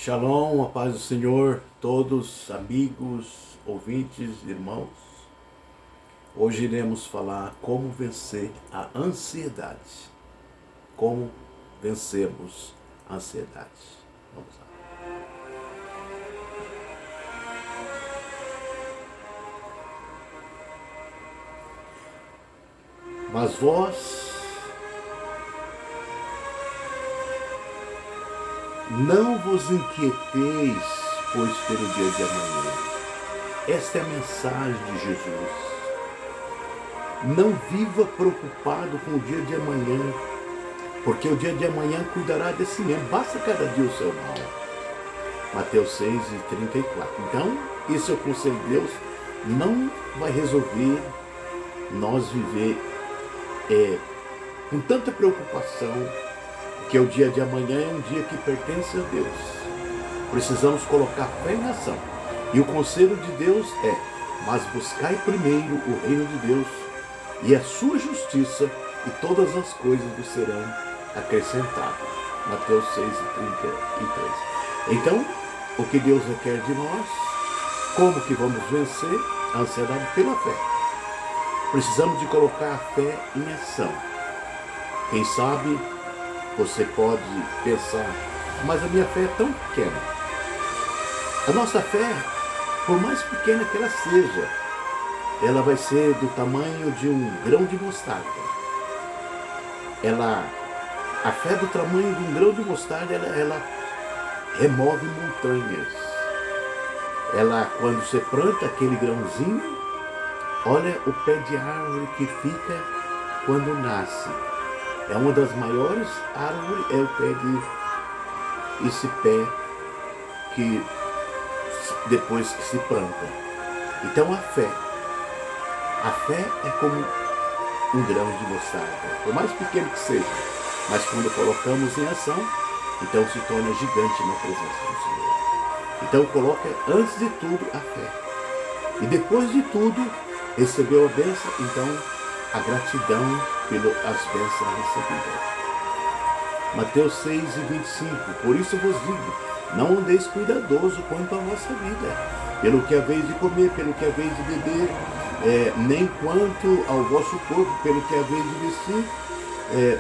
Shalom, a paz do Senhor, todos, amigos, ouvintes, irmãos. Hoje iremos falar como vencer a ansiedade. Como vencemos a ansiedade. Vamos lá. Mas vós não vos inquieteis, pois pelo dia de amanhã. Esta é a mensagem de Jesus. Não viva preocupado com o dia de amanhã, porque o dia de amanhã cuidará de si mesmo. Basta cada dia o seu mal. Mateus 6:34. Então, esse é o conselho de Deus. Não vai resolver nós viver com tanta preocupação, que o dia de amanhã é um dia que pertence a Deus. Precisamos colocar fé em ação. E o conselho de Deus é: mas buscai primeiro o reino de Deus e a sua justiça, e todas as coisas vos serão acrescentadas. Mateus 6:33. Então, o que Deus requer de nós, como que vamos vencer a ansiedade? Pela fé. Precisamos de colocar a fé em ação. Quem sabe você pode pensar: mas a minha fé é tão pequena. A nossa fé, por mais pequena que ela seja, ela vai ser do tamanho de um grão de mostarda. A fé do tamanho de um grão de mostarda, ela remove montanhas. Quando você planta aquele grãozinho, olha o pé de árvore que fica quando nasce. É uma das maiores árvores, é o pé esse pé que depois que se planta. Então a fé é como um grão de mostarda, por mais pequeno que seja, mas quando colocamos em ação, então se torna gigante na presença do Senhor. Então coloca antes de tudo a fé. E depois de tudo, recebeu a bênção, então a gratidão pelas bênçãos recebidas. Mateus 6:25. Por isso vos digo, não andeis cuidadoso quanto à vossa vida, pelo que haveis de comer, pelo que haveis de beber, nem quanto ao vosso corpo, pelo que haveis de vestir.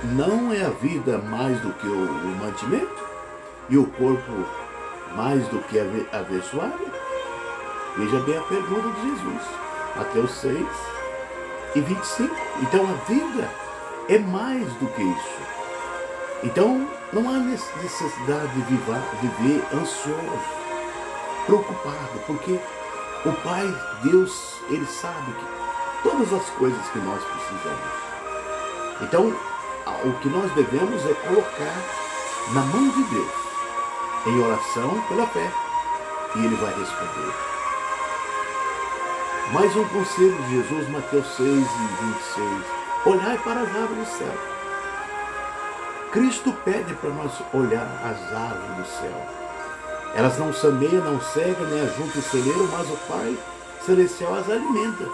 Não é a vida mais do que o mantimento? E o corpo mais do que a vestuário? Veja bem a pergunta de Jesus. Mateus 6:25. Então a vida é mais do que isso. Então não há necessidade de viver ansioso, preocupado, porque o Pai, Deus, Ele sabe que todas as coisas que nós precisamos. Então o que nós devemos é colocar na mão de Deus, em oração pela fé, e Ele vai responder. Mais um conselho de Jesus, Mateus 6:26. Olhai para as aves do céu. Cristo pede para nós olhar as aves do céu. Elas não semeiam, não cegam, nem ajuntam em celeiro, mas o Pai Celestial as alimenta.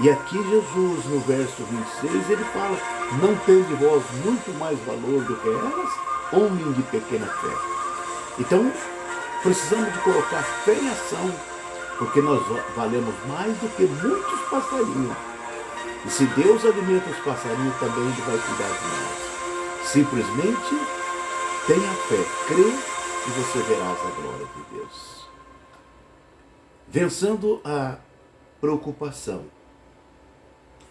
E aqui Jesus, no verso 26, ele fala: não tende vós muito mais valor do que elas, homem de pequena fé. Então, precisamos de colocar fé em ação, porque nós valemos mais do que muitos passarinhos. E se Deus alimenta os passarinhos, também Ele vai cuidar de nós. Simplesmente tenha fé, crê e você verás a glória de Deus. Vencendo a preocupação.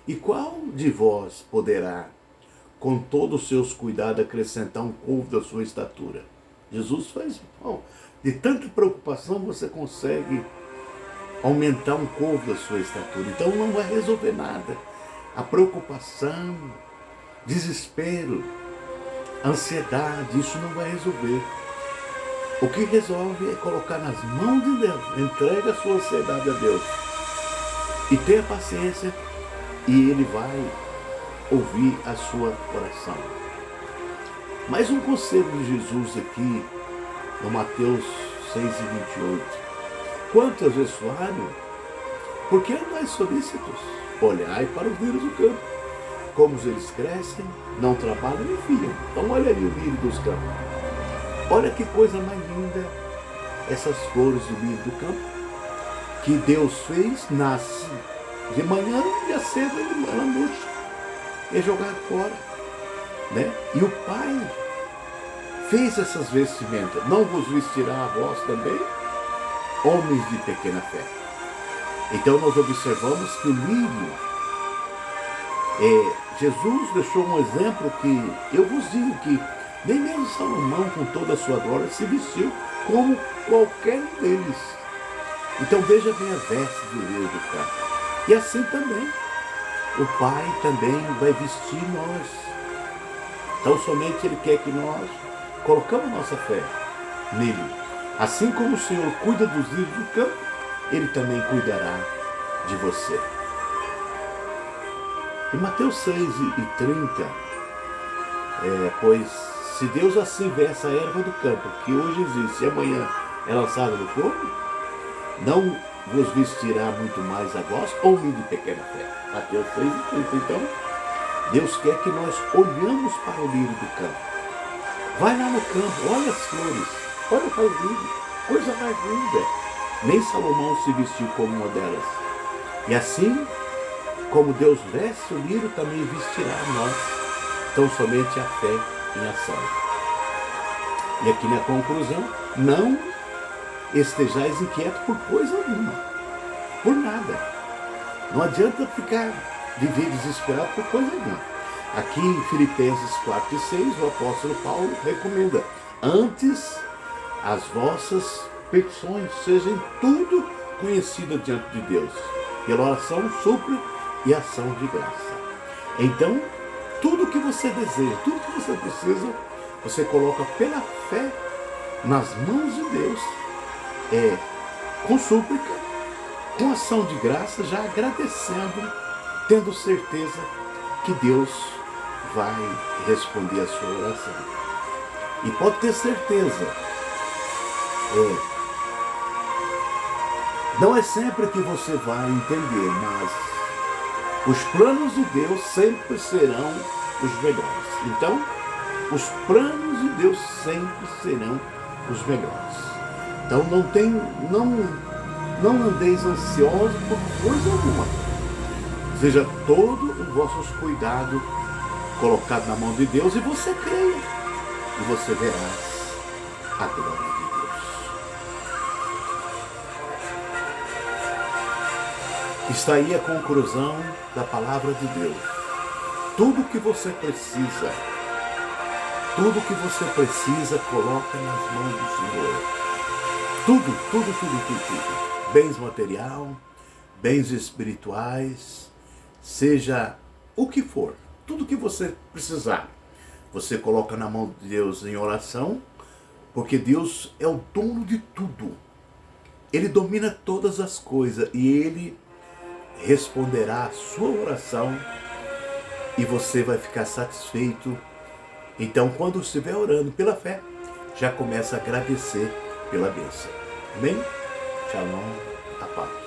E qual de vós poderá, com todos os seus cuidados, acrescentar um côvado da sua estatura? Jesus faz, de tanta preocupação você consegue aumentar um côvado da sua estatura. Então não vai resolver nada. A preocupação, desespero, ansiedade, isso não vai resolver. O que resolve é colocar nas mãos de Deus. Entrega a sua ansiedade a Deus. E tenha paciência, e Ele vai ouvir a sua oração. Mais um conselho de Jesus aqui, no Mateus 6:28. Quanto ao vestuário, por que andais solícitos? Olhai para os lírios do campo, como eles crescem, não trabalham nem fiam. Então olha aí o lírio dos campos. Olha que coisa mais linda, essas flores do lírio do campo, que Deus fez, nasce de manhã e a cedo ela murcha, é jogado fora, né? E o Pai fez essas vestimentas. Não vos vestirá a vós também, homens de pequena fé. Então nós observamos que o lírio, Jesus deixou um exemplo que eu vos digo que nem mesmo Salomão, com toda a sua glória, se vestiu como qualquer um deles. Então veja bem a veste do lírio do campo. E assim também, o Pai também vai vestir nós. Então somente Ele quer que nós colocamos nossa fé nele. Assim como o Senhor cuida dos lírios do campo, Ele também cuidará de você. Em Mateus 6:30, pois se Deus assim vê essa erva do campo, que hoje existe e amanhã é lançada no fogo, não vos vestirá muito mais a vós, homem de pequena fé. Mateus 6:30. Então, Deus quer que nós olhamos para o lírio do campo. Vai lá no campo, olha as flores, olha para o lírio, coisa mais linda. Nem Salomão se vestiu como uma delas. E assim, como Deus veste o lírio, também vestirá a nós. Então, somente a fé em ação. E aqui na conclusão, não estejais inquietos por coisa alguma, por nada. Não adianta viver desesperado por coisa alguma. Aqui em Filipenses 4:6, o apóstolo Paulo recomenda: antes as vossas petições sejam tudo conhecidas diante de Deus, pela oração, súplica e ação de graça. Então, tudo que você deseja, tudo que você precisa, você coloca pela fé nas mãos de Deus, com súplica, com ação de graça, já agradecendo, tendo certeza que Deus vai responder a sua oração. E pode ter certeza, não é sempre que você vai entender, mas os planos de Deus sempre serão os melhores. Então, os planos de Deus sempre serão os melhores. Então não andeis ansiosos por coisa alguma. Seja todo o vosso cuidado colocado na mão de Deus e você creia. E você verás a glória de Deus. Está aí a conclusão da palavra de Deus. Tudo que você precisa, coloca nas mãos do Senhor. Tudo. Bens material, bens espirituais, seja o que for. Tudo que você precisar, você coloca na mão de Deus em oração, porque Deus é o dono de tudo. Ele domina todas as coisas e Ele responderá a sua oração e você vai ficar satisfeito. Então, quando estiver orando pela fé, já começa a agradecer pela bênção. Amém? Shalom, a paz.